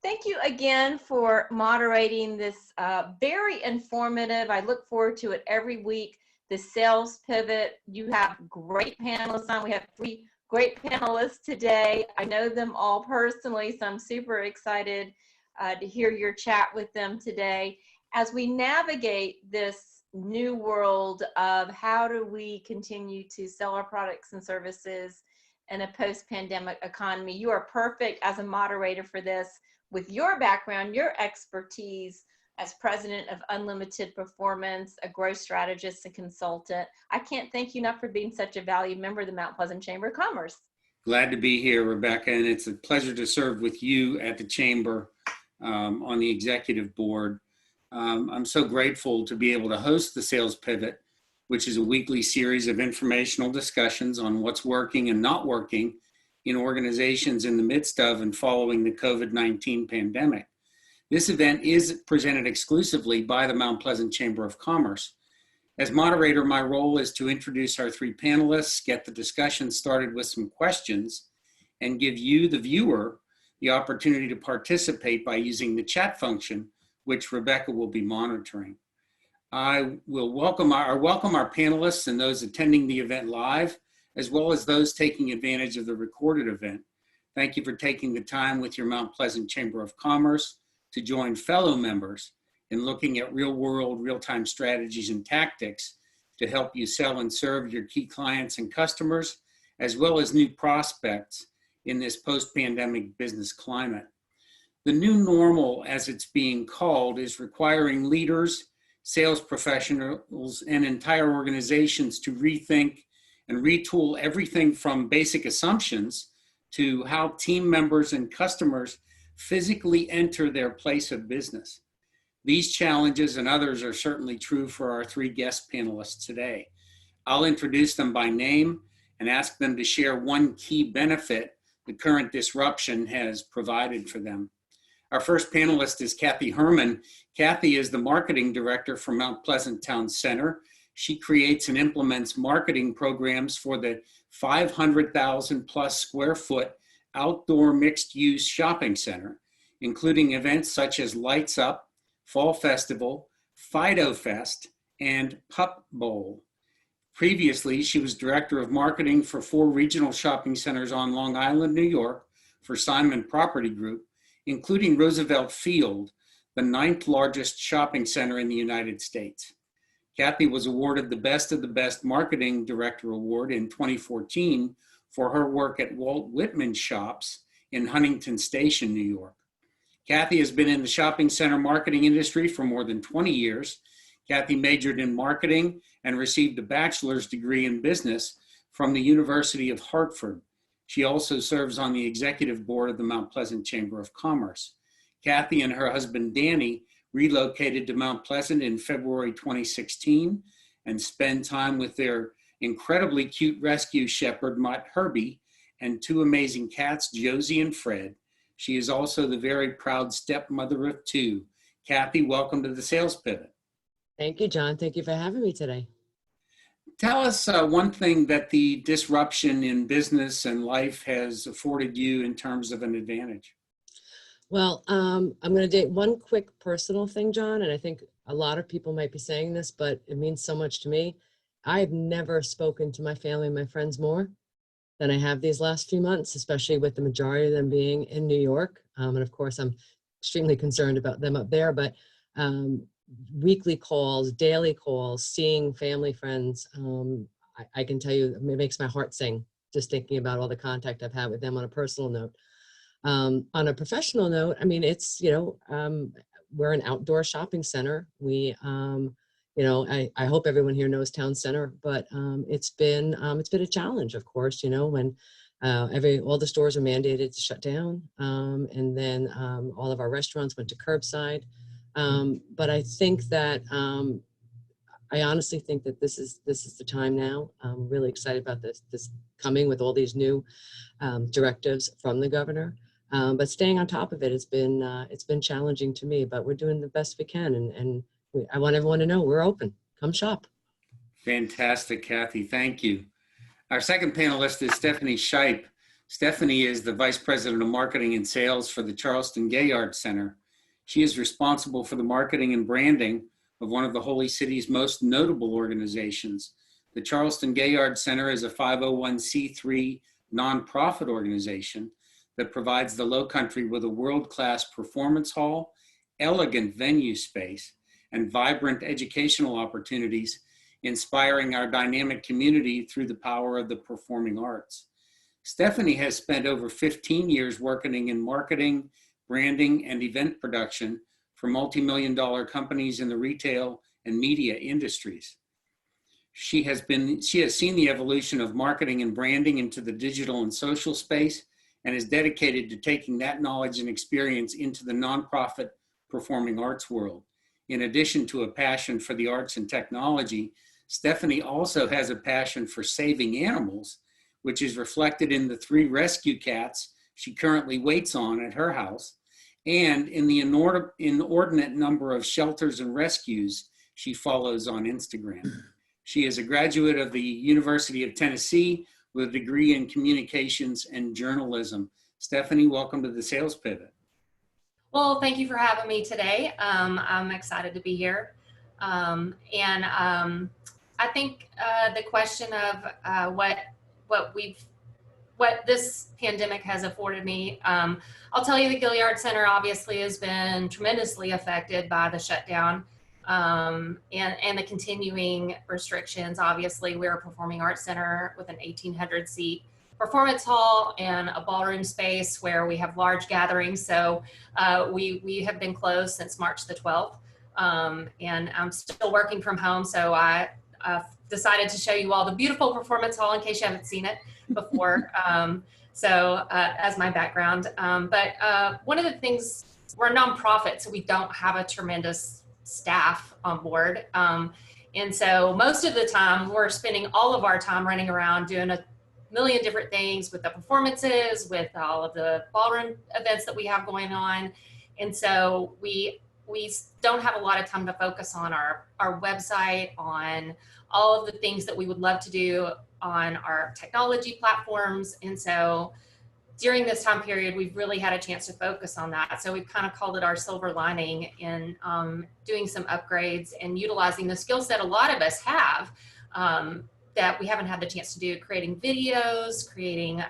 Thank you again for moderating this very informative. I look forward to it every week. The sales pivot. You have great panelists on. We have 3 great panelists today. I know them all personally, so I'm super excited to hear your chat with them today. As we navigate this new world of how do we continue to sell our products and services in a post-pandemic economy, you are perfect as a moderator for this. With your background, your expertise as president of Unlimited Performance, a growth strategist and consultant, I can't thank you enough for being such a valued member of the Mount Pleasant Chamber of Commerce. Glad to be here, Rebecca, and it's a pleasure to serve with you at the Chamber on the executive board. I'm so grateful to be able to host the Sales Pivot, which is a weekly series of informational discussions on what's working and not working in organizations in the midst of and following the COVID-19 pandemic. This event is presented exclusively by the Mount Pleasant Chamber of Commerce. As moderator, my role is to introduce our 3 panelists, get the discussion started with some questions, and give you, the viewer, the opportunity to participate by using the chat function, which Rebecca will be monitoring. I will welcome our panelists and those attending the event live, as well as those taking advantage of the recorded event. Thank you for taking the time with your Mount Pleasant Chamber of Commerce to join fellow members in looking at real-world, real-time strategies and tactics to help you sell and serve your key clients and customers, as well as new prospects in this post-pandemic business climate. The new normal, as it's being called, is requiring leaders, sales professionals, and entire organizations to rethink and retool everything from basic assumptions to how team members and customers physically enter their place of business. These challenges and others are certainly true for our 3 guest panelists today. I'll introduce them by name and ask them to share one key benefit the current disruption has provided for them. Our first panelist is Kathi Herrmann. Kathi is the marketing director for Mount Pleasant Town Center. She creates and implements marketing programs for the 500,000 plus square foot outdoor mixed use shopping center, including events such as Lights Up, Fall Festival, Fido Fest, and Pup Bowl. Previously, she was director of marketing for 4 regional shopping centers on Long Island, New York for Simon Property Group, including Roosevelt Field, the 9th largest shopping center in the United States. Kathi was awarded the Best of the Best Marketing Director Award in 2014 for her work at Walt Whitman Shops in Huntington Station, New York. Kathi has been in the shopping center marketing industry for more than 20 years. Kathi majored in marketing and received a bachelor's degree in business from the University of Hartford. She also serves on the executive board of the Mount Pleasant Chamber of Commerce. Kathi and her husband, Danny, relocated to Mount Pleasant in February 2016 and spend time with their incredibly cute rescue shepherd, Mutt Herbie, and 2 amazing cats, Josie and Fred. She is also the very proud stepmother of 2. Kathi, welcome to the Sales Pivot. Thank you, John. Thank you for having me today. Tell us one thing that the disruption in business and life has afforded you in terms of an advantage. Well, I'm going to do one quick personal thing, John, and I think a lot of people might be saying this, but it means so much to me. I've never spoken to my family and my friends more than I have these last few months, especially with the majority of them being in New York. And of course, I'm extremely concerned about them up there, but weekly calls, daily calls, seeing family, friends, I can tell you, it makes my heart sing just thinking about all the contact I've had with them on a personal note. On a professional note, I mean, it's, we're an outdoor shopping center. We, I hope everyone here knows Town Center, but it's been a challenge, of course, when all the stores are mandated to shut down, and then all of our restaurants went to curbside. But I think that I honestly think that this is the time now. I'm really excited about this coming with all these new directives from the governor. But staying on top of it, it's been challenging to me, but we're doing the best we can. And I want everyone to know we're open. Come shop. Fantastic, Kathi. Thank you. Our second panelist is Stephanie Shipe. Stephanie is the Vice President of Marketing and Sales for the Charleston Gaillard Center. She is responsible for the marketing and branding of one of the Holy City's most notable organizations. The Charleston Gaillard Center is a 501c3 nonprofit organization that provides the Lowcountry with a world-class performance hall, elegant venue space, and vibrant educational opportunities, inspiring our dynamic community through the power of the performing arts. Stephanie has spent over 15 years working in marketing, branding, and event production for multi-million-dollar companies in the retail and media industries. She has seen the evolution of marketing and branding into the digital and social space and is dedicated to taking that knowledge and experience into the nonprofit performing arts world. In addition to a passion for the arts and technology, Stephanie also has a passion for saving animals, which is reflected in the 3 rescue cats she currently waits on at her house, and in the inordinate number of shelters and rescues she follows on Instagram. She is a graduate of the University of Tennessee with a degree in communications and journalism. Stephanie, welcome to the Sales Pivot. Well, thank you for having me today. I'm excited to be here. I think the question of what this pandemic has afforded me, I'll tell you the Gaillard Center obviously has been tremendously affected by the shutdown and the continuing restrictions. Obviously, we're a performing arts center with an 1,800 seat performance hall and a ballroom space where we have large gatherings. So we have been closed since March the 12th. And I'm still working from home. So I decided to show you all the beautiful performance hall in case you haven't seen it before. As my background. But one of the things, we're a nonprofit, so we don't have a tremendous staff on board. And so most of the time we're spending all of our time running around doing a million different things with the performances, with all of the ballroom events that we have going on. And so we don't have a lot of time to focus on our website, on all of the things that we would love to do on our technology platforms. And so during this time period, we've really had a chance to focus on that. So we've kind of called it our silver lining in doing some upgrades and utilizing the skill set a lot of us have that we haven't had the chance to do, creating videos, creating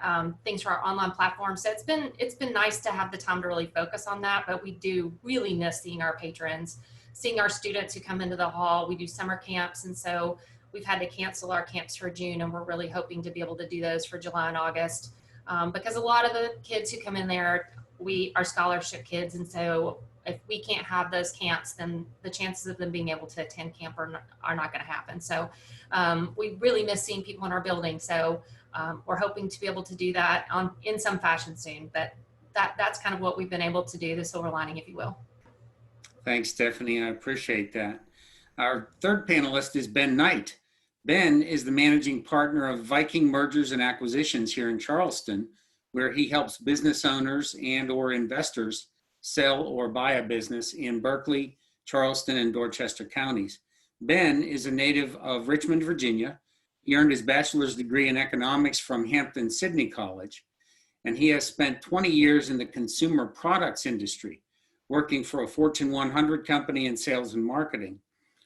things for our online platform. So it's been nice to have the time to really focus on that, but we do really miss seeing our patrons, seeing our students who come into the hall. We do summer camps, and so we've had to cancel our camps for June, and we're really hoping to be able to do those for July and August. Because a lot of the kids who come in there, are scholarship kids, and so if we can't have those camps, then the chances of them being able to attend camp are not going to happen. So we really miss seeing people in our building. So we're hoping to be able to do that in some fashion soon. But that's kind of what we've been able to do, the silver lining, if you will. Thanks, Stephanie. I appreciate that. Our third panelist is Ben Knight. Ben is the managing partner of Viking Mergers and Acquisitions here in Charleston, where he helps business owners and or investors sell or buy a business in Berkeley, Charleston, and Dorchester counties. Ben is a native of Richmond, Virginia. He earned his bachelor's degree in economics from Hampton-Sydney College, and he has spent 20 years in the consumer products industry, working for a Fortune 100 company in sales and marketing.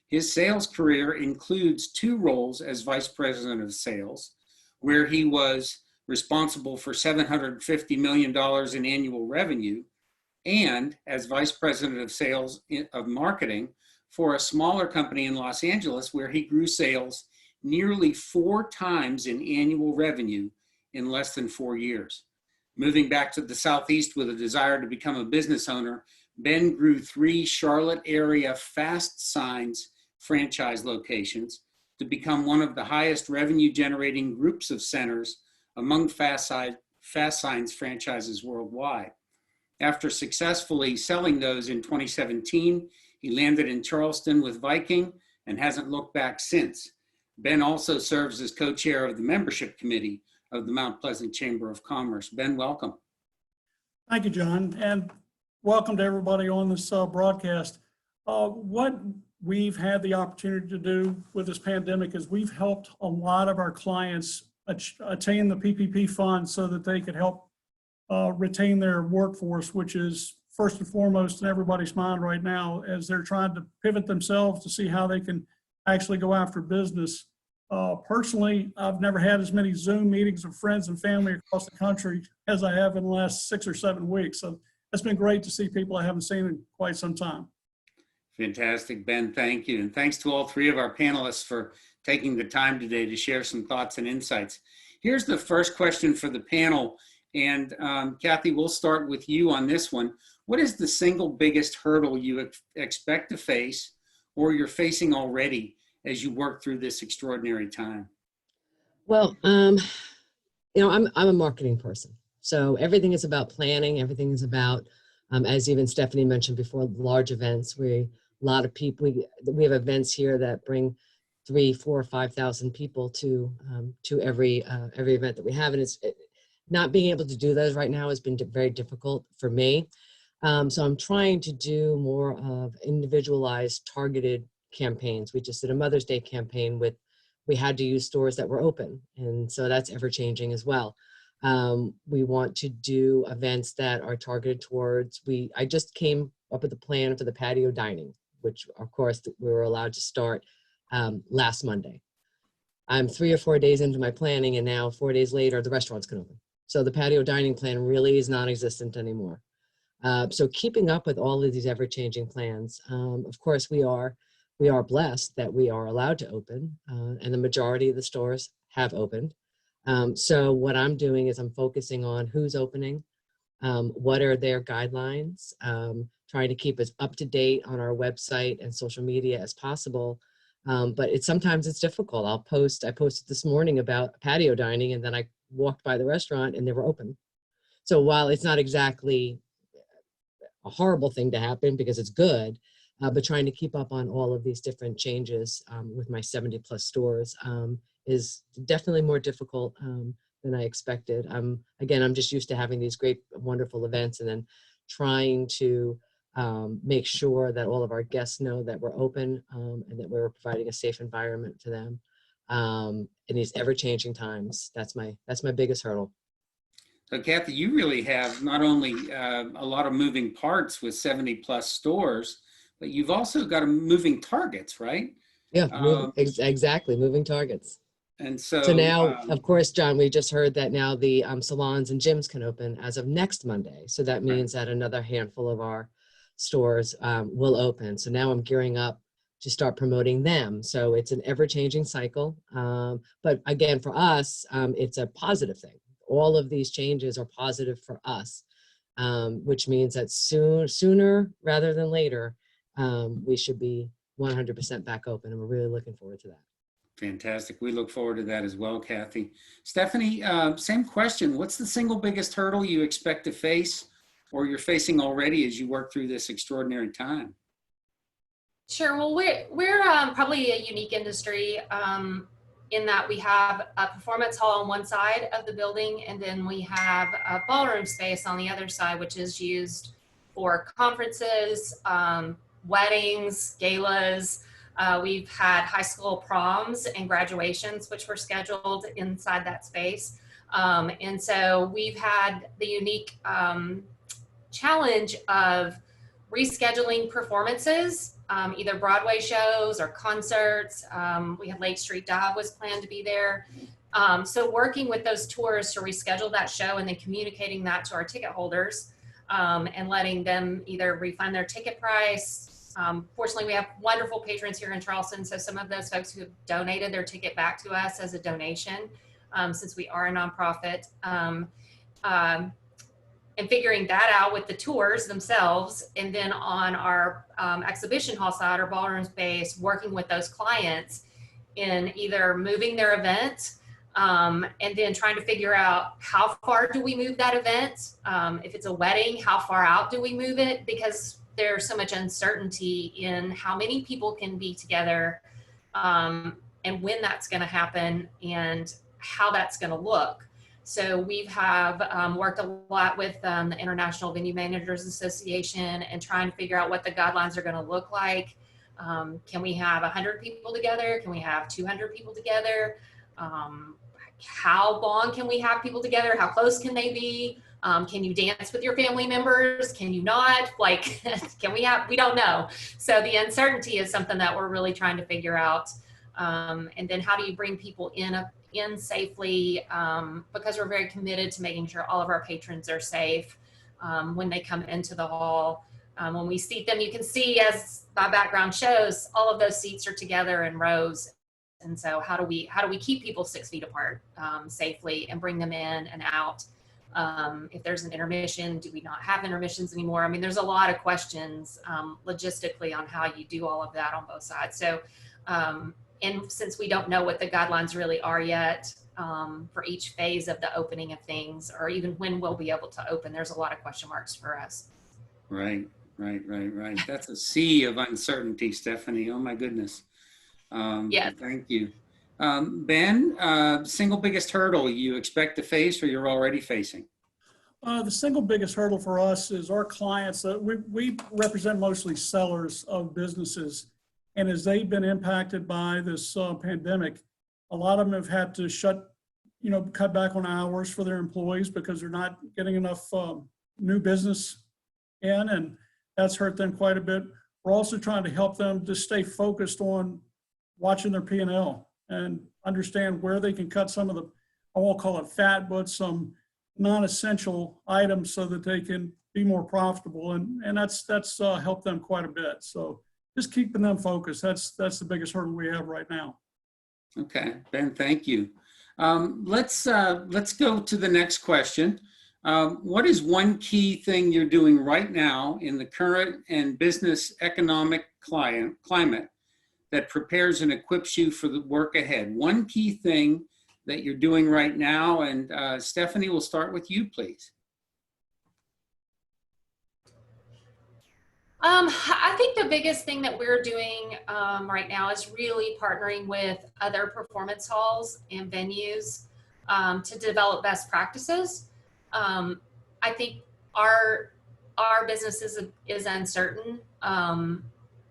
His sales career includes 2 roles as vice president of sales, where he was responsible for $750 million in annual revenue, and as vice president of sales of marketing for a smaller company in Los Angeles, where he grew sales nearly 4 times in annual revenue in less than 4 years. Moving back to the Southeast with a desire to become a business owner, Ben grew 3 Charlotte area Fast Signs franchise locations to become one of the highest revenue generating groups of centers among Fast Signs franchises worldwide. After successfully selling those in 2017, he landed in Charleston with Viking and hasn't looked back since. Ben also serves as co-chair of the membership committee of the Mount Pleasant Chamber of Commerce. Ben, welcome. Thank you, John, and welcome to everybody on this broadcast. What we've had the opportunity to do with this pandemic is we've helped a lot of our clients attain the PPP funds so that they could help retain their workforce, which is first and foremost in everybody's mind right now as they're trying to pivot themselves to see how they can actually go after business. Personally, I've never had as many Zoom meetings with friends and family across the country as I have in the last 6 or 7 weeks. So it's been great to see people I haven't seen in quite some time. Fantastic, Ben. Thank you. And thanks to all three of our panelists for taking the time today to share some thoughts and insights. Here's the first question for the panel. And Kathi, we'll start with you on this one. What is the single biggest hurdle you expect to face or you're facing already as you work through this extraordinary time? Well, you know, I'm a marketing person. So everything is about planning. Everything is about, as even Stephanie mentioned before, large events. A lot of people, we have events here that bring 3,000, 4,000, 5,000 people to every event that we have. And not being able to do those right now has been very difficult for me. So I'm trying to do more of individualized, targeted campaigns. We just did a Mother's Day campaign we had to use stores that were open. And so that's ever changing as well. We want to do events that are targeted towards, I just came up with a plan for the patio dining, which of course we were allowed to start last Monday. I'm 3 or 4 days into my planning and now 4 days later, the restaurants can open. So the patio dining plan really is non-existent anymore. So keeping up with all of these ever-changing plans, of course we are blessed that we are allowed to open and the majority of the stores have opened. So what I'm doing is I'm focusing on who's opening, what are their guidelines, trying to keep as up to date on our website and social media as possible. But sometimes it's difficult. I posted this morning about patio dining and then I walked by the restaurant and they were open. So while it's not exactly a horrible thing to happen because it's good, but trying to keep up on all of these different changes with my 70 plus stores is definitely more difficult than I expected. I'm just used to having these great, wonderful events and then trying to make sure that all of our guests know that we're open and that we're providing a safe environment to them in these ever-changing times. That's my biggest hurdle. So Kathi, you really have not only a lot of moving parts with 70 plus stores, but you've also got moving targets, right? Yeah, exactly, moving targets. And so now, of course, John, we just heard that now the salons and gyms can open as of next Monday. So that means that another handful of our stores will open. So now I'm gearing up to start promoting them. So it's an ever-changing cycle. But again, for us, it's a positive thing. All of these changes are positive for us, which means that sooner rather than later, we should be 100% back open. And we're really looking forward to that. Fantastic. We look forward to that as well, Kathi. Stephanie, same question. What's the single biggest hurdle you expect to face or you're facing already as you work through this extraordinary time? Sure. Well, we're probably a unique industry in that we have a performance hall on one side of the building, and then we have a ballroom space on the other side, which is used for conferences, weddings, galas. We've had high school proms and graduations, which were scheduled inside that space. And so we've had the unique challenge of rescheduling performances, either Broadway shows or concerts. We had Lake Street Dive was planned to be there. So working with those tours to reschedule that show and then communicating that to our ticket holders and letting them either refund their ticket price. Fortunately, we have wonderful patrons here in Charleston. So some of those folks who have donated their ticket back to us as a donation, since we are a nonprofit. And figuring that out with the tours themselves, and then on our exhibition hall side or ballroom space, working with those clients in either moving their event and then trying to figure out how far do we move that event. If it's a wedding, how far out do we move it? Because there's so much uncertainty in how many people can be together and when that's going to happen and how that's going to look. So we have worked a lot with the International Venue Managers Association and trying to figure out what the guidelines are going to look like. Can we have 100 people together? Can we have 200 people together? how long can we have people together? How close can they be? Can you dance with your family members? Can you not? Like, we don't know. So the uncertainty is something that we're really trying to figure out. And then how do you bring people in safely? Because we're very committed to making sure all of our patrons are safe when they come into the hall. When we seat them, you can see, as my background shows, all of those seats are together in rows. And so how do we keep people 6 feet apart safely and bring them in and out? If there's an intermission, do we not have intermissions anymore? I mean, there's a lot of questions logistically on how you do all of that on both sides. So, and since we don't know what the guidelines really are yet for each phase of the opening of things, or even when we'll be able to open, there's a lot of question marks for us. Right. That's a sea of uncertainty, Stephanie. Oh my goodness. Yeah. Thank you. Ben, single biggest hurdle you expect to face or you're already facing? The single biggest hurdle for us is our clients. We represent mostly sellers of businesses. And as they've been impacted by this pandemic, a lot of them have had to cut back on hours for their employees because they're not getting enough new business in, and that's hurt them quite a bit. We're also trying to help them to stay focused on watching their P&L and understand where they can cut some of the, I won't call it fat, but some non-essential items so that they can be more profitable. And that's helped them quite a bit. So just keeping them focused, that's the biggest hurdle we have right now. Okay, Ben, thank you. Let's go to the next question. What is one key thing you're doing right now in the current and business economic climate that prepares and equips you for the work ahead? One key thing that you're doing right now, and Stephanie, we'll start with you, please. I think the biggest thing that we're doing right now is really partnering with other performance halls and venues to develop best practices. I think our business is uncertain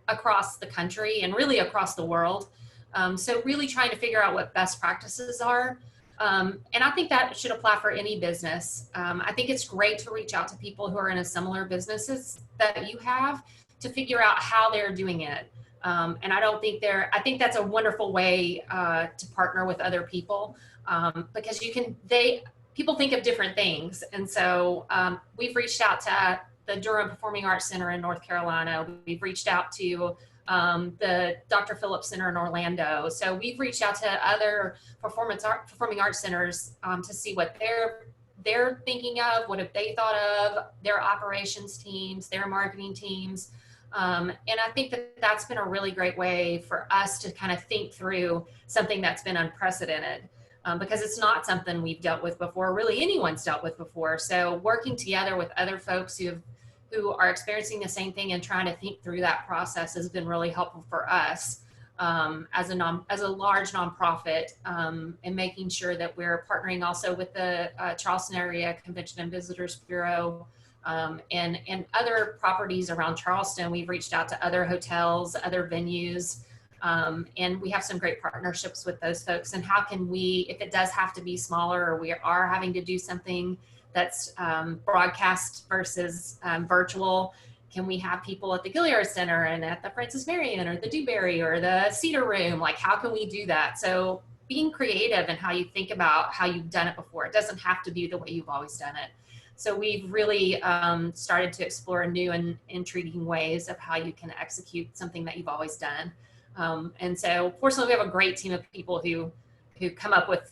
across the country and really across the world. So really trying to figure out what best practices are. And I think that should apply for any business. I think it's great to reach out to people who are in a similar businesses that you have to figure out how they're doing it. And I think that's a wonderful way to partner with other people because people think of different things. And so we've reached out to the Durham Performing Arts Center in North Carolina. We've reached out to the Dr. Phillips Center in Orlando. So we've reached out to other performing arts centers to see what they're thinking of, what have they thought of, their operations teams, their marketing teams. And I think that's been a really great way for us to kind of think through something that's been unprecedented. Because it's not something we've dealt with before, really anyone's dealt with before. So working together with other folks who are experiencing the same thing and trying to think through that process has been really helpful for us as a large nonprofit, and making sure that we're partnering also with the Charleston Area Convention and Visitors Bureau and other properties around Charleston. We've reached out to other hotels, other venues. And we have some great partnerships with those folks. And how can we, if it does have to be smaller or we are having to do something that's broadcast versus virtual, can we have people at the Gaillard Center and at the Francis Marion or the Dewberry or the Cedar Room? Like, how can we do that? So being creative in how you think about how you've done it before. It doesn't have to be the way you've always done it. So we've really started to explore new and intriguing ways of how you can execute something that you've always done. And so fortunately, we have a great team of people who come up with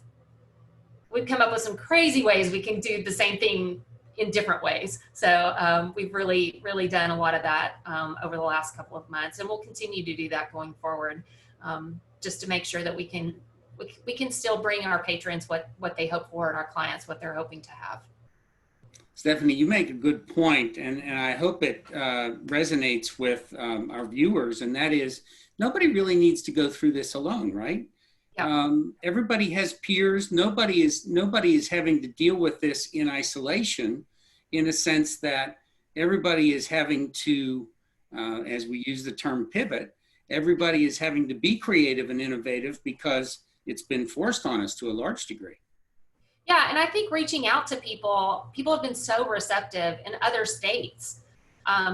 some crazy ways we can do the same thing in different ways. So we've really, really done a lot of that over the last couple of months, and we'll continue to do that going forward, just to make sure that we can still bring our patrons what they hope for and our clients what they're hoping to have. Stephanie, you make a good point, and I hope it resonates with our viewers, and that is, nobody really needs to go through this alone, right? Yeah. Everybody has peers. Nobody is having to deal with this in isolation, in a sense that everybody is having to, as we use the term pivot, everybody is having to be creative and innovative because it's been forced on us to a large degree. Yeah, and I think reaching out to people have been so receptive in other states.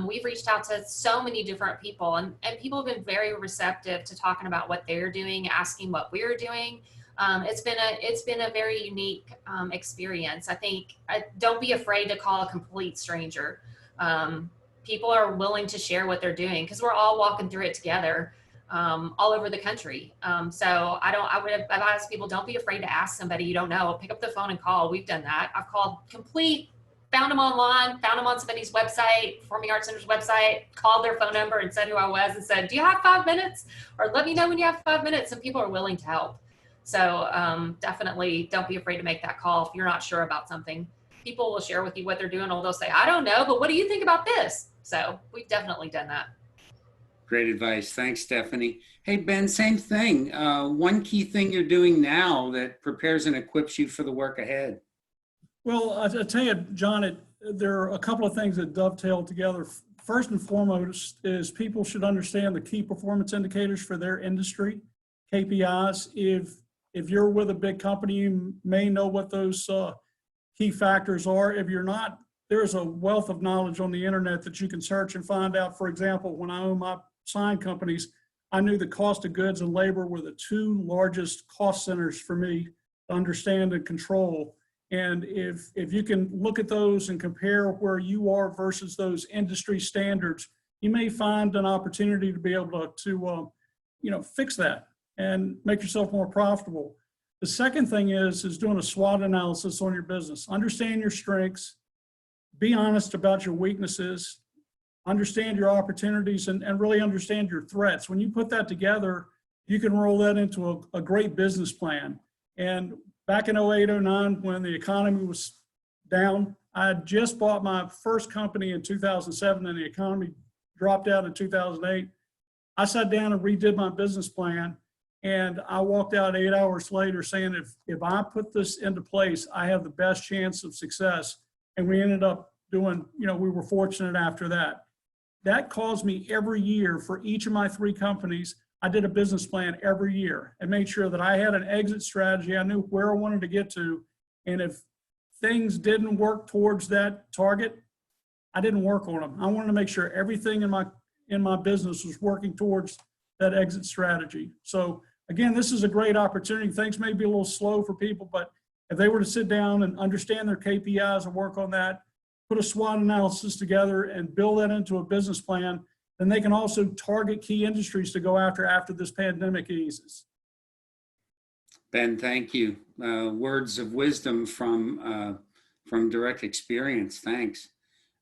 We've reached out to so many different people, and people have been very receptive to talking about what they're doing, asking what we're doing. It's been a very unique experience. I think don't be afraid to call a complete stranger. People are willing to share what they're doing because we're all walking through it together. All over the country. So I've asked people, don't be afraid to ask somebody you don't know. Pick up the phone and call. We've done that. I've called found them online, found them on somebody's website, Performing Arts Center's website, called their phone number and said who I was and said, do you have 5 minutes? Or let me know when you have 5 minutes. And people are willing to help. So definitely don't be afraid to make that call if you're not sure about something. People will share with you what they're doing, or they'll say, I don't know, but what do you think about this? So we've definitely done that. Great advice. Thanks, Stephanie. Hey, Ben, same thing. One key thing you're doing now that prepares and equips you for the work ahead. Well, I tell you, John, there are a couple of things that dovetail together. First and foremost is people should understand the key performance indicators for their industry, KPIs. If you're with a big company, you may know what those key factors are. If you're not, there's a wealth of knowledge on the internet that you can search and find out. For example, when I owned my sign companies, I knew the cost of goods and labor were the two largest cost centers for me to understand and control. And if you can look at those and compare where you are versus those industry standards, you may find an opportunity to be able to fix that and make yourself more profitable. The second thing is doing a SWOT analysis on your business. Understand your strengths, be honest about your weaknesses, understand your opportunities, and really understand your threats. When you put that together, you can roll that into a great business plan. And back in 08, 09, when the economy was down, I had just bought my first company in 2007 and the economy dropped out in 2008. I sat down and redid my business plan, and I walked out 8 hours later saying, if I put this into place, I have the best chance of success. And we ended up doing, we were fortunate after that. That caused me every year for each of my 3 companies, I did a business plan every year and made sure that I had an exit strategy. I knew where I wanted to get to. And if things didn't work towards that target, I didn't work on them. I wanted to make sure everything in my business was working towards that exit strategy. So again, this is a great opportunity. Things may be a little slow for people, but if they were to sit down and understand their KPIs and work on that, put a SWOT analysis together and build that into a business plan, then they can also target key industries to go after this pandemic eases. Ben, thank you. Words of wisdom from direct experience. Thanks.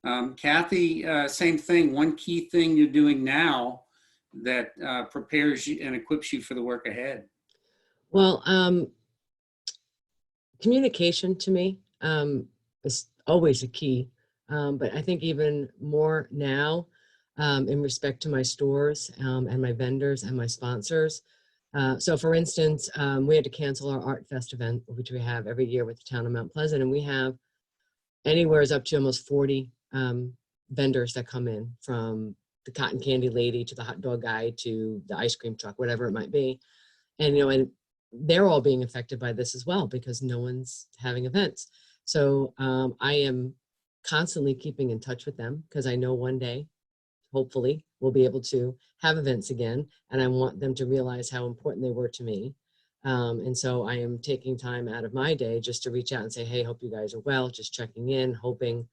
Kathi, same thing. One key thing you're doing now that prepares you and equips you for the work ahead. Well, communication to me is always a key, but I think even more now in respect to my stores and my vendors and my sponsors. So for instance, we had to cancel our Art Fest event, which we have every year with the town of Mount Pleasant, and we have anywhere up to almost 40 vendors that come in, from the cotton candy lady to the hot dog guy to the ice cream truck, whatever it might be. And, and they're all being affected by this as well because no one's having events. So I am constantly keeping in touch with them because I know one day, hopefully, we'll be able to have events again. And I want them to realize how important they were to me. And so I am taking time out of my day just to reach out and say, hey, hope you guys are well, just checking in, hoping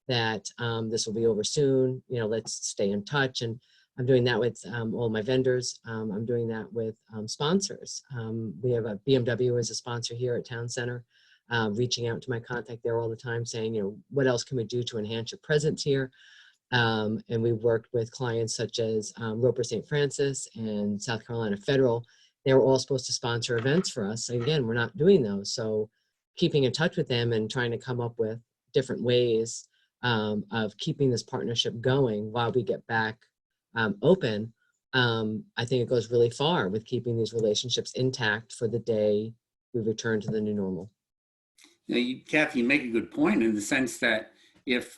that this will be over soon. Let's stay in touch. And I'm doing that with all my vendors. I'm doing that with sponsors. We have a BMW as a sponsor here at Town Center, reaching out to my contact there all the time saying, what else can we do to enhance your presence here? And we've worked with clients such as Roper St. Francis and South Carolina Federal. They were all supposed to sponsor events for us. Again, we're not doing those. So keeping in touch with them and trying to come up with different ways of keeping this partnership going while we get back open, I think it goes really far with keeping these relationships intact for the day we return to the new normal. Kathi, you make a good point in the sense that if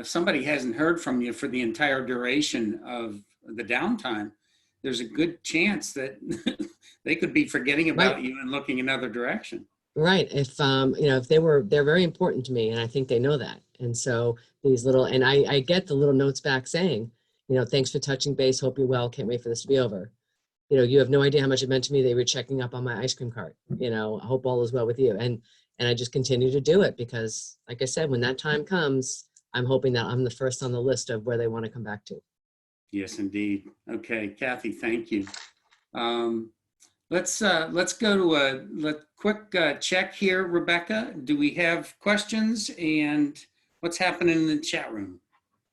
somebody hasn't heard from you for the entire duration of the downtime, there's a good chance that they could be forgetting about you and looking another direction. Right. If, if they're very important to me, and I think they know that. And so these little, and I get the little notes back saying, thanks for touching base. Hope you're well. Can't wait for this to be over. You have no idea how much it meant to me. They were checking up on my ice cream cart. I hope all is well with you. And I just continue to do it because, like I said, when that time comes, I'm hoping that I'm the first on the list of where they want to come back to. Yes, indeed. Okay, Kathi, thank you. Let's go to a quick check here. Rebecca, do we have questions, and what's happening in the chat room?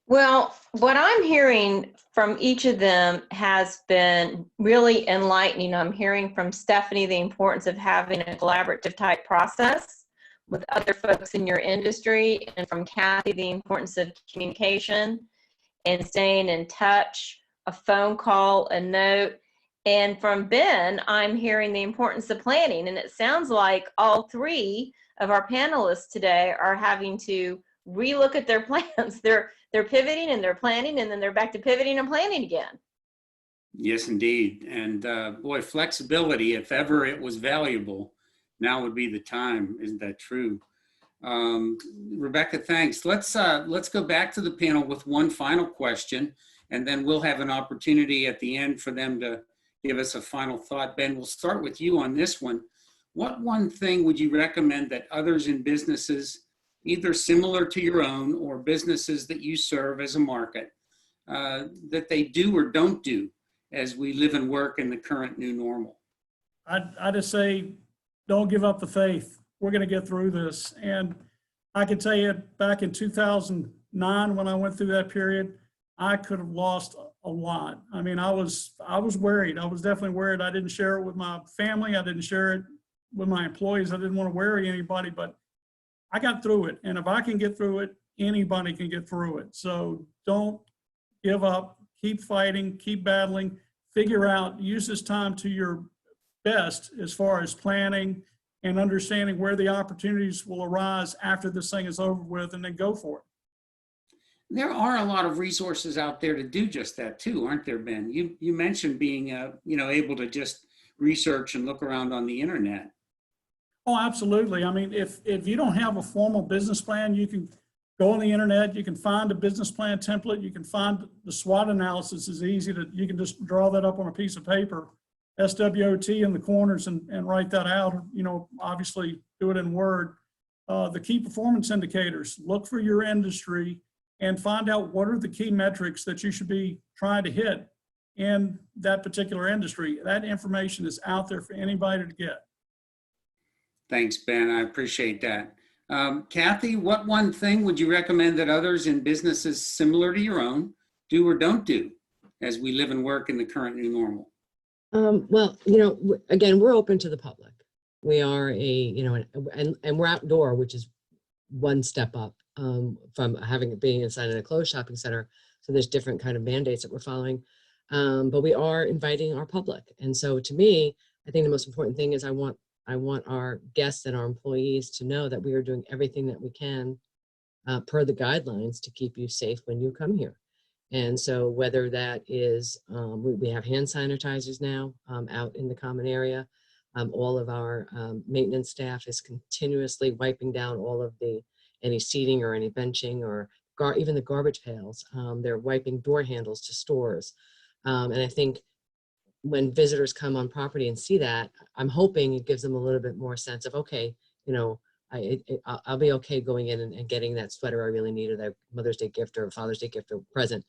Well, what I'm hearing from each of them has been really enlightening. I'm hearing from Stephanie the importance of having a collaborative type process with other folks in your industry, and from Kathi the importance of communication and staying in touch, a phone call, a note. And from Ben, I'm hearing the importance of planning. And it sounds like all three of our panelists today are having to relook at their plans. They're pivoting and they're planning, and then they're back to pivoting and planning again. Yes, indeed. And boy, flexibility, if ever it was valuable, now would be the time. Isn't that true? Rebecca, thanks. Let's go back to the panel with one final question, and then we'll have an opportunity at the end for them to give us a final thought. Ben, we'll start with you on this one. What one thing would you recommend that others in businesses, either similar to your own or businesses that you serve as a market, that they do or don't do as we live and work in the current new normal? I just say, don't give up the faith. We're going to get through this. And I can tell you, back in 2009, when I went through that period, I could have lost a lot. I mean, I was worried. I was definitely worried. I didn't share it with my family. I didn't share it with my employees. I didn't want to worry anybody, but I got through it. And if I can get through it, anybody can get through it. So don't give up. Keep fighting. Keep battling. Figure out, use this time to your best as far as planning and understanding where the opportunities will arise after this thing is over with, and then go for it. There are a lot of resources out there to do just that too, aren't there, Ben? You mentioned being able to just research and look around on the internet. Oh, absolutely. I mean, if you don't have a formal business plan, you can go on the internet, you can find a business plan template, you can find the SWOT analysis is easy you can just draw that up on a piece of paper, SWOT in the corners, and write that out, obviously do it in Word. The key performance indicators, look for your industry and find out what are the key metrics that you should be trying to hit in that particular industry. That information is out there for anybody to get. Thanks, Ben. I appreciate that. Kathi, what one thing would you recommend that others in businesses similar to your own do or don't do as we live and work in the current new normal? Well, again, we're open to the public. We are and we're outdoor, which is one step up from being inside in a closed shopping center. So there's different kind of mandates that we're following. But we are inviting our public. And so to me, I think the most important thing is I want our guests and our employees to know that we are doing everything that we can per the guidelines to keep you safe when you come here. And so whether that is, we have hand sanitizers now out in the common area. All of our maintenance staff is continuously wiping down all of any seating or any benching or even the garbage pails. They're wiping door handles to stores. And I think when visitors come on property and see that, I'm hoping it gives them a little bit more sense of, okay, I'll be okay going in and getting that sweater I really need, or that Mother's Day gift or Father's Day gift or present.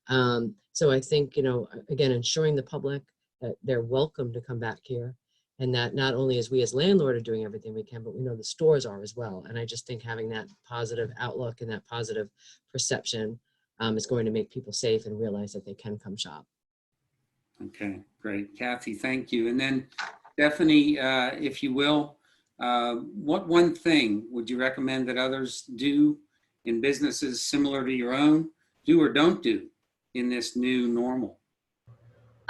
So I think, again, ensuring the public that they're welcome to come back here, and that not only as we as landlord are doing everything we can, but we know the stores are as well. And I just think having that positive outlook and that positive perception is going to make people safe and realize that they can come shop. Okay, great. Kathi, thank you. And then Stephanie, if you will, what one thing would you recommend that others do in businesses similar to your own, do or don't do in this new normal?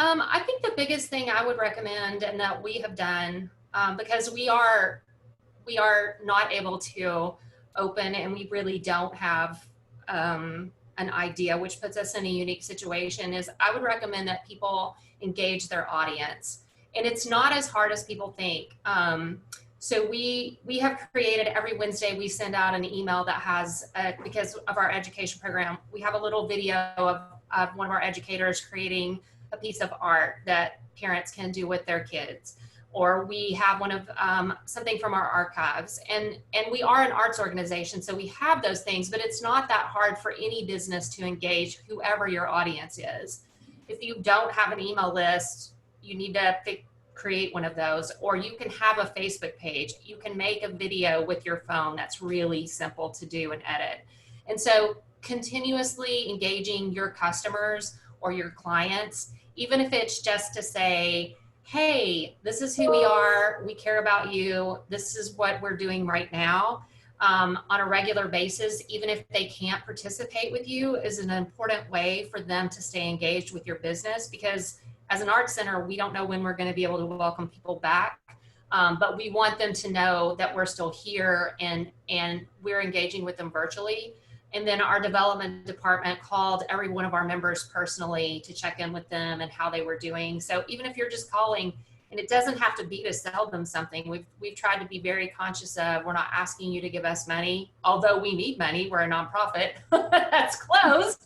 I think the biggest thing I would recommend, and that we have done, because we are not able to open, and we really don't have an idea, which puts us in a unique situation, is I would recommend that people engage their audience. And it's not as hard as people think. So we have created, every Wednesday we send out an email that has, because of our education program, we have a little video of one of our educators creating a piece of art that parents can do with their kids. Or we have one of something from our archives, and we are an arts organization, so we have those things, but it's not that hard for any business to engage whoever your audience is. If you don't have an email list, you need to create one of those, or you can have a Facebook page. You can make a video with your phone that's really simple to do and edit. And so continuously engaging your customers or your clients, even if it's just to say, hey, this is who we are, we care about you, this is what we're doing right now, on a regular basis, even if they can't participate with you, is an important way for them to stay engaged with your business. Because as an art center, we don't know when we're going to be able to welcome people back, but we want them to know that we're still here and we're engaging with them virtually. And then our development department called every one of our members personally to check in with them and how they were doing. So even if you're just calling, and it doesn't have to be to sell them something, we've tried to be very conscious of, we're not asking you to give us money, although we need money, we're a nonprofit, that's closed.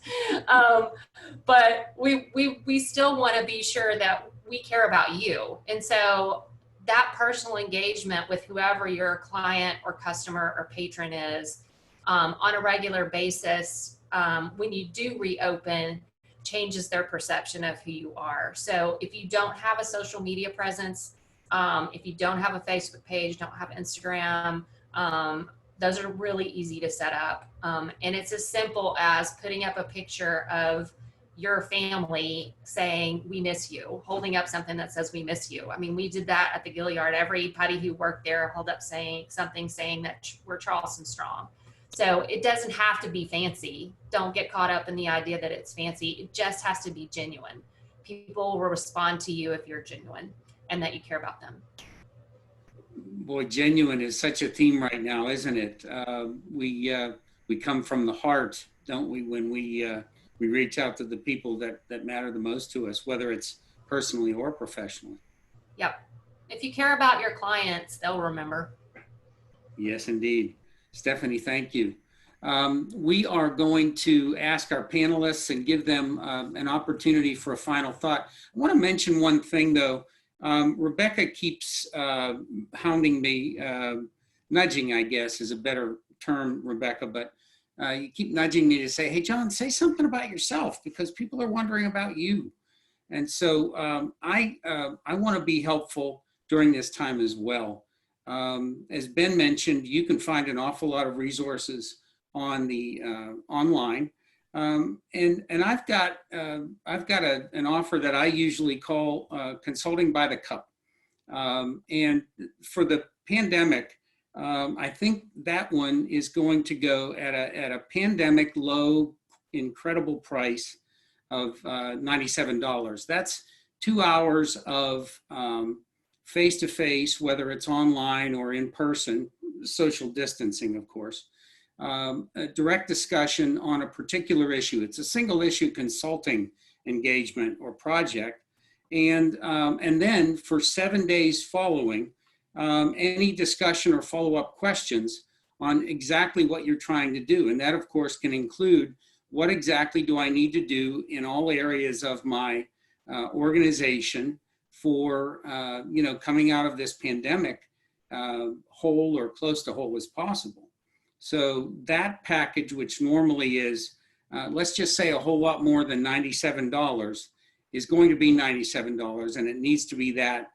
But we still want to be sure that we care about you. And so that personal engagement with whoever your client or customer or patron is, on a regular basis, when you do reopen, changes their perception of who you are. So if you don't have a social media presence, if you don't have a Facebook page, don't have Instagram, those are really easy to set up. And it's as simple as putting up a picture of your family saying, we miss you, holding up something that says, we miss you. I mean, we did that at the Gaillard. Everybody who worked there held up something saying that we're Charleston strong. So it doesn't have to be fancy. Don't get caught up in the idea that it's fancy. It just has to be genuine. People will respond to you if you're genuine and that you care about them. Boy, genuine is such a theme right now, isn't it? We come from the heart, don't we, when we reach out to the people that matter the most to us, whether it's personally or professionally. Yep. If you care about your clients, they'll remember. Yes, indeed. Stephanie, thank you. We are going to ask our panelists and give them an opportunity for a final thought. I want to mention one thing, though. Rebecca keeps hounding me, nudging, I guess, is a better term, Rebecca, but you keep nudging me to say, hey, John, say something about yourself, because people are wondering about you. And so I want to be helpful during this time as well. As Ben mentioned, you can find an awful lot of resources on the online, and I've got an offer that I usually call consulting by the cup, and for the pandemic, I think that one is going to go at a pandemic low, incredible price of $97. That's 2 hours of face-to-face, whether it's online or in person, social distancing, of course, a direct discussion on a particular issue. It's a single issue consulting engagement or project. And then for 7 days following, any discussion or follow-up questions on exactly what you're trying to do. And that, of course, can include what exactly do I need to do in all areas of my organization for coming out of this pandemic whole or close to whole as possible. So that package, which normally is, let's just say a whole lot more than $97, is going to be $97, and it needs to be that.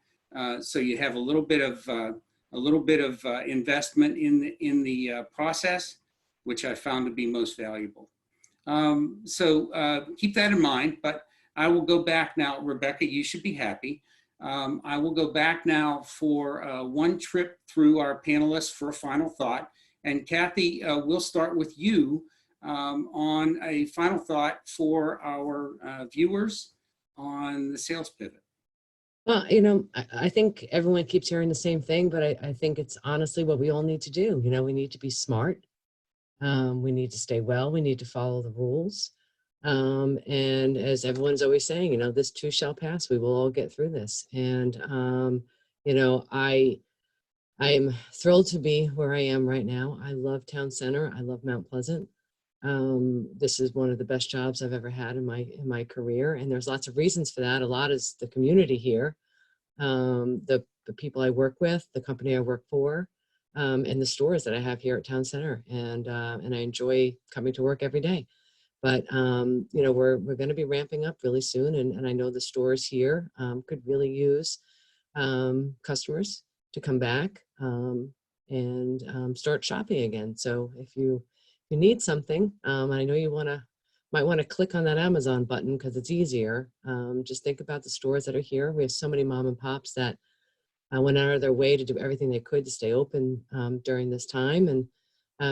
So you have a little bit of investment in the process, which I found to be most valuable. So keep that in mind. But I will go back now, Rebecca. You should be happy. I will go back now for one trip through our panelists for a final thought. And Kathi, we'll start with you on a final thought for our viewers on the sales pivot. Well, I think everyone keeps hearing the same thing, but I think it's honestly what we all need to do. We need to be smart. We need to stay well. We need to follow the rules. And as everyone's always saying, this too shall pass. We will all get through this. And, I'm thrilled to be where I am right now. I love Town Center. I love Mount Pleasant. This is one of the best jobs I've ever had in my career, and there's lots of reasons for that. A lot is the community here, the people I work with, the company I work for, and the stores that I have here at Town Center, and I enjoy coming to work every day. But you know, we're going to be ramping up really soon, and I know the stores here could really use customers to come back and start shopping again. So if you need something, I know you might want to click on that Amazon button because it's easier. Just think about the stores that are here. We have so many mom and pops that went out of their way to do everything they could to stay open during this time, and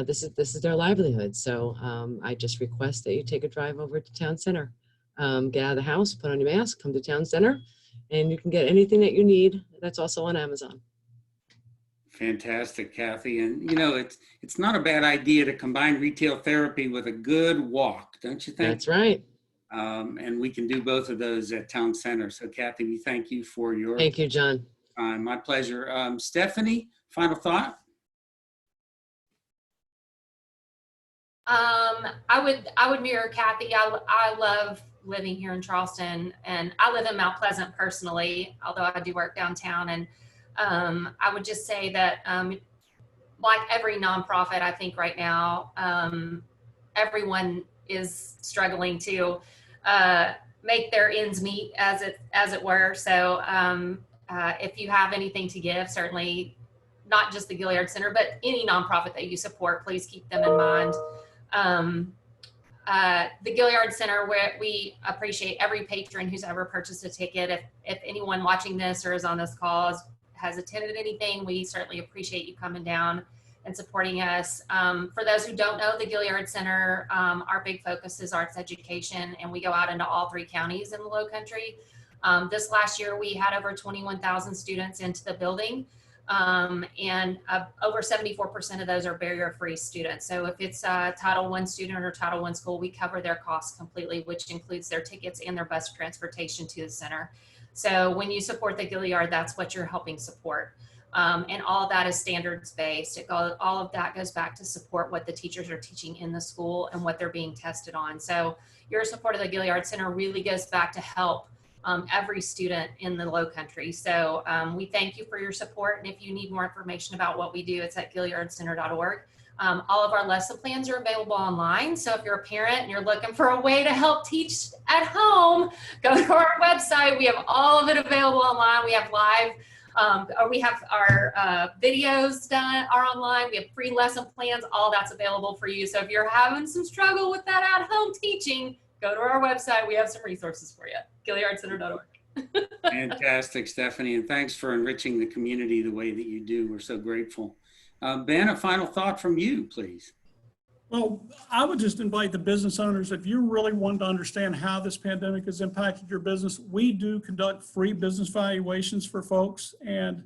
this is their livelihood. So I just request that you take a drive over to Town Center, get out of the house, put on your mask, come to Town Center, and you can get anything that you need that's also on Amazon. Fantastic, Kathi. And you know, it's not a bad idea to combine retail therapy with a good walk, don't you think? That's right. And we can do both of those at Town Center. So Kathi, we thank you for your Thank you, John. time. My pleasure. Stephanie, final thought? I would mirror Kathi. I love living here in Charleston, and I live in Mount Pleasant personally, although I do work downtown. And I would just say that like every nonprofit, I think right now, everyone is struggling to make their ends meet, as it were. So if you have anything to give, certainly not just the Gaillard Center, but any nonprofit that you support, please keep them in mind. The Gaillard Center, where we appreciate every patron who's ever purchased a ticket. If anyone watching this or is on this call has attended anything, we certainly appreciate you coming down and supporting us. For those who don't know, the Gaillard Center, our big focus is arts education, and we go out into all 3 counties in the Low Country. This last year, we had over 21,000 students into the building. And over 74% of those are barrier-free students. So if it's a Title I student or Title I school, we cover their costs completely, which includes their tickets and their bus transportation to the center. So when you support the Gaillard, that's what you're helping support. And all of that is standards-based. All of that goes back to support what the teachers are teaching in the school and what they're being tested on. So your support of the Gaillard Center really goes back to help every student in the Low Country. So we thank you for your support. And if you need more information about what we do, it's at gaillardcenter.org. All of our lesson plans are available online. So if you're a parent and you're looking for a way to help teach at home, go to our website. We have all of it available online. We have live, we have our videos are online. We have free lesson plans. All that's available for you. So if you're having some struggle with that at-home teaching, go to our website. We have some resources for you. gaillardcenter.org. Fantastic, Stephanie, and thanks for enriching the community the way that you do. We're so grateful. Ben, a final thought from you, please. Well, I would just invite the business owners, if you really want to understand how this pandemic has impacted your business, we do conduct free business valuations for folks. And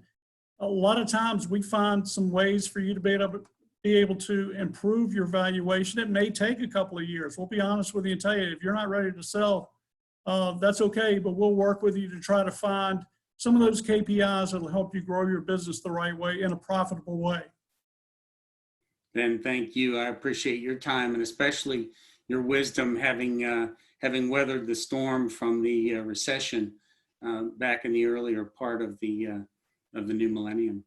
a lot of times we find some ways for you to be able to improve your valuation. It may take a couple of years. We'll be honest with you and tell you, if you're not ready to sell, that's okay, but we'll work with you to try to find some of those KPIs that'll help you grow your business the right way in a profitable way. Ben, thank you. I appreciate your time and especially your wisdom, having weathered the storm from the recession back in the earlier part of the new millennium.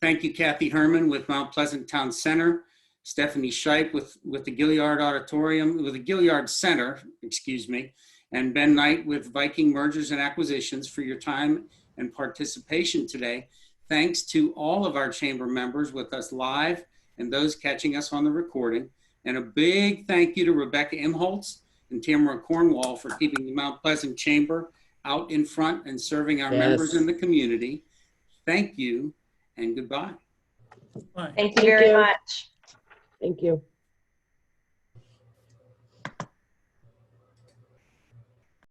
Thank you, Kathi Herrmann with Mount Pleasant Town Center, Stephanie Shipe with the Gaillard with the Gaillard Center, excuse me, and Ben Knight with Viking Mergers and Acquisitions for your time and participation today. Thanks to all of our chamber members with us live and those catching us on the recording. And a big thank you to Rebecca Imholtz and Tamara Cornwall for keeping the Mount Pleasant Chamber out in front and serving our members in the community. Thank you and goodbye. Bye. Thank you very much. Thank you.